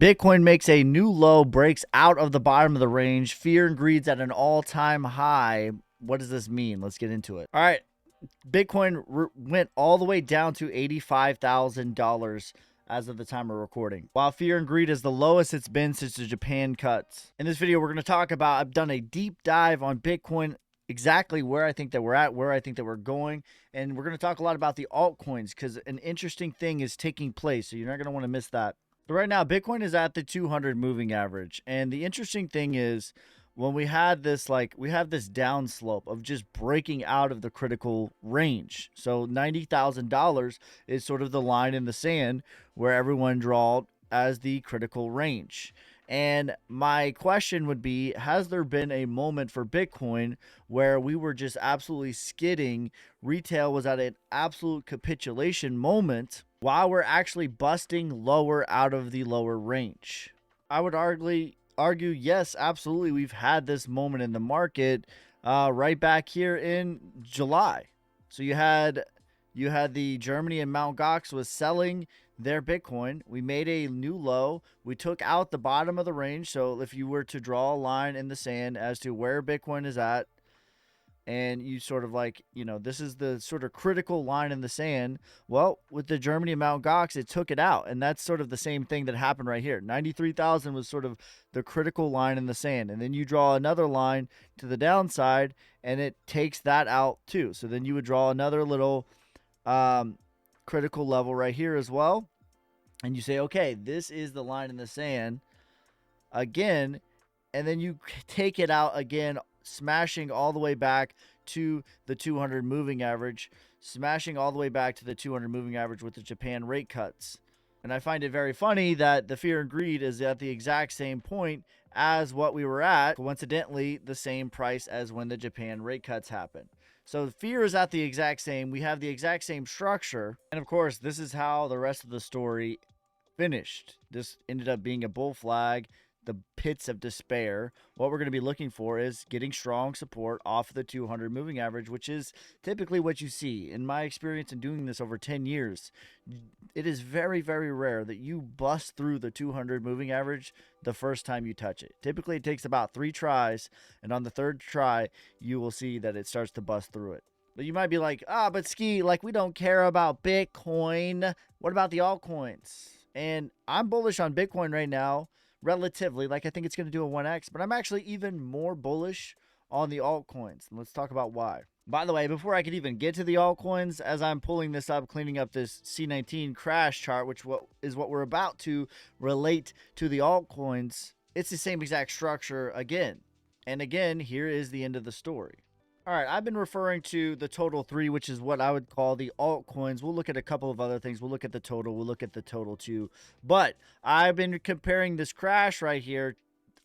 Bitcoin makes a new low, breaks out of the bottom of the range. Fear and greed's at an all-time high. What does this mean? Let's get into it. All right. Bitcoin went all the way down to $85,000 as of the time of recording, while fear and greed is the lowest it's been since the Japan cuts. In this video, we're going to talk about, I've done a deep dive on Bitcoin, exactly where I think that we're at, where I think that we're going, and we're going to talk a lot about the altcoins because an interesting thing is taking place, so you're not going to want to miss that. So right now, Bitcoin is at the 200 moving average, and the interesting thing is, when we had this, we have this down slope of just breaking out of the critical range. So $90,000 is sort of the line in the sand where everyone draws as the critical range. And my question would be, has there been a moment for Bitcoin where we were just absolutely skidding? Retail was at an absolute capitulation moment while we're actually busting lower out of the lower range. I would argue, yes, absolutely, we've had this moment in the market right back here in July. So you had the Germany and Mt. Gox was selling their Bitcoin. We made a new low. We took out the bottom of the range. So if you were to draw a line in the sand as to where Bitcoin is at, and you sort of this is the sort of critical line in the sand. Well, with the Germany and Mt. Gox, it took it out. And that's sort of the same thing that happened right here. 93,000 was sort of the critical line in the sand. And then you draw another line to the downside, and it takes that out too. So then you would draw another little critical level right here as well. And you say, okay, this is the line in the sand again. And then you take it out again, smashing all the way back to the 200 moving average, smashing all the way back to the 200 moving average with the Japan rate cuts. And I find it very funny that the fear and greed is at the exact same point as what we were at, coincidentally, the same price as when the Japan rate cuts happened. So fear is at the exact same. We have the exact same structure. And of course, this is how the rest of the story finished. This ended up being a bull flag, the pits of despair. What we're going to be looking for is getting strong support off of the 200 moving average, which is typically what you see. In my experience in doing this over 10 years, it is very, very rare that you bust through the 200 moving average the first time you touch it. Typically, it takes about 3 tries, and on the third try, you will see that it starts to bust through it. But you might be like, but Ski, we don't care about Bitcoin. What about the altcoins? And I'm bullish on Bitcoin right now, relatively. I think it's going to do a 1x, but I'm actually even more bullish on the altcoins. And let's talk about why. By the way, before I could even get to the altcoins, as I'm pulling this up, cleaning up this C19 crash chart, which is what we're about to relate to the altcoins, it's the same exact structure again. And again, here is the end of the story. All right, I've been referring to the total 3, which is what I would call the altcoins. We'll look at a couple of other things. We'll look at the total. We'll look at the total too. But I've been comparing this crash right here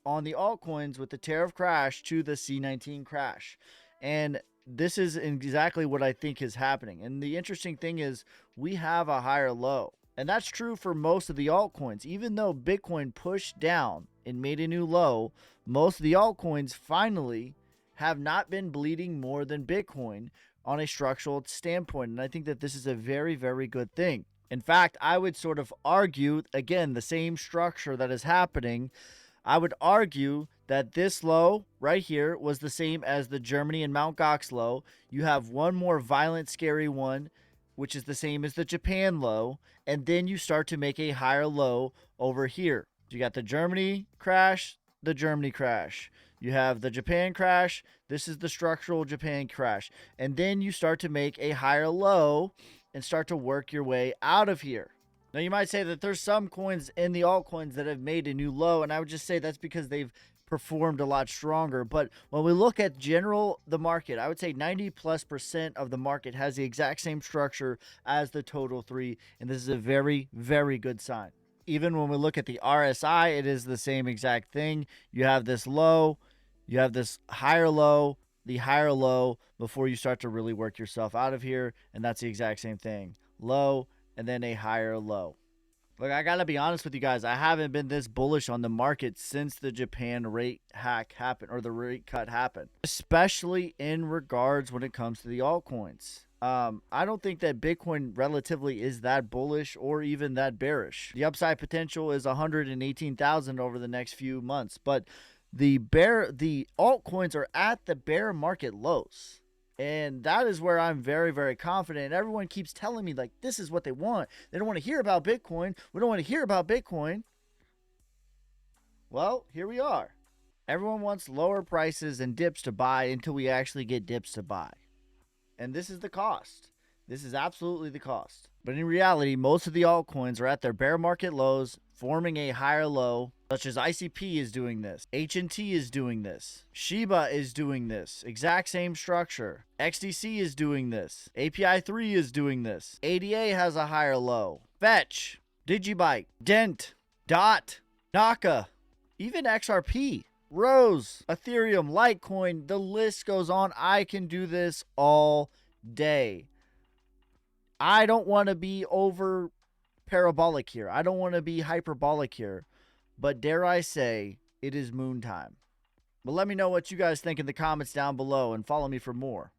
on the altcoins with the tariff crash to the C19 crash. And this is exactly what I think is happening. And the interesting thing is we have a higher low. And that's true for most of the altcoins. Even though Bitcoin pushed down and made a new low, most of the altcoins finally have not been bleeding more than Bitcoin on a structural standpoint. And I think that this is a very, very good thing. In fact, I would sort of argue, again, the same structure that is happening. I would argue that this low right here was the same as the Germany and Mt. Gox low. You have one more violent, scary one, which is the same as the Japan low. And then you start to make a higher low over here. So you got the Germany crash, the Germany crash. You have the Japan crash. This is the structural Japan crash. And then you start to make a higher low and start to work your way out of here. Now, you might say that there's some coins in the altcoins that have made a new low, and I would just say that's because they've performed a lot stronger. But when we look at the market, I would say 90+% of the market has the exact same structure as the total 3, and this is a very, very good sign. Even when we look at the RSI, it is the same exact thing. You have this low, you have this higher low, the higher low before you start to really work yourself out of here. And that's the exact same thing. Low and then a higher low. Look, I got to be honest with you guys. I haven't been this bullish on the market since the Japan rate hack happened, or the rate cut happened, especially in regards when it comes to the altcoins. I don't think that Bitcoin relatively is that bullish or even that bearish. The upside potential is 118,000 over the next few months, but the altcoins are at the bear market lows. And that is where I'm very, very confident. Everyone keeps telling me, like, this is what they want. They don't want to hear about Bitcoin. We don't want to hear about Bitcoin. Well, here we are. Everyone wants lower prices and dips to buy until we actually get dips to buy. And this is the cost. This is absolutely the cost. But in reality, most of the altcoins are at their bear market lows, forming a higher low, such as ICP is doing this, HNT is doing this, Shiba is doing this, exact same structure. XDC is doing this, API 3 is doing this, ADA has a higher low, Fetch, Digibyte, Dent, Dot, Naka, even XRP. Rose, Ethereum, Litecoin, the list goes on. I can do this all day. I don't want to be over parabolic here. I don't want to be hyperbolic here. But dare I say, it is moon time. But let me know what you guys think in the comments down below and follow me for more.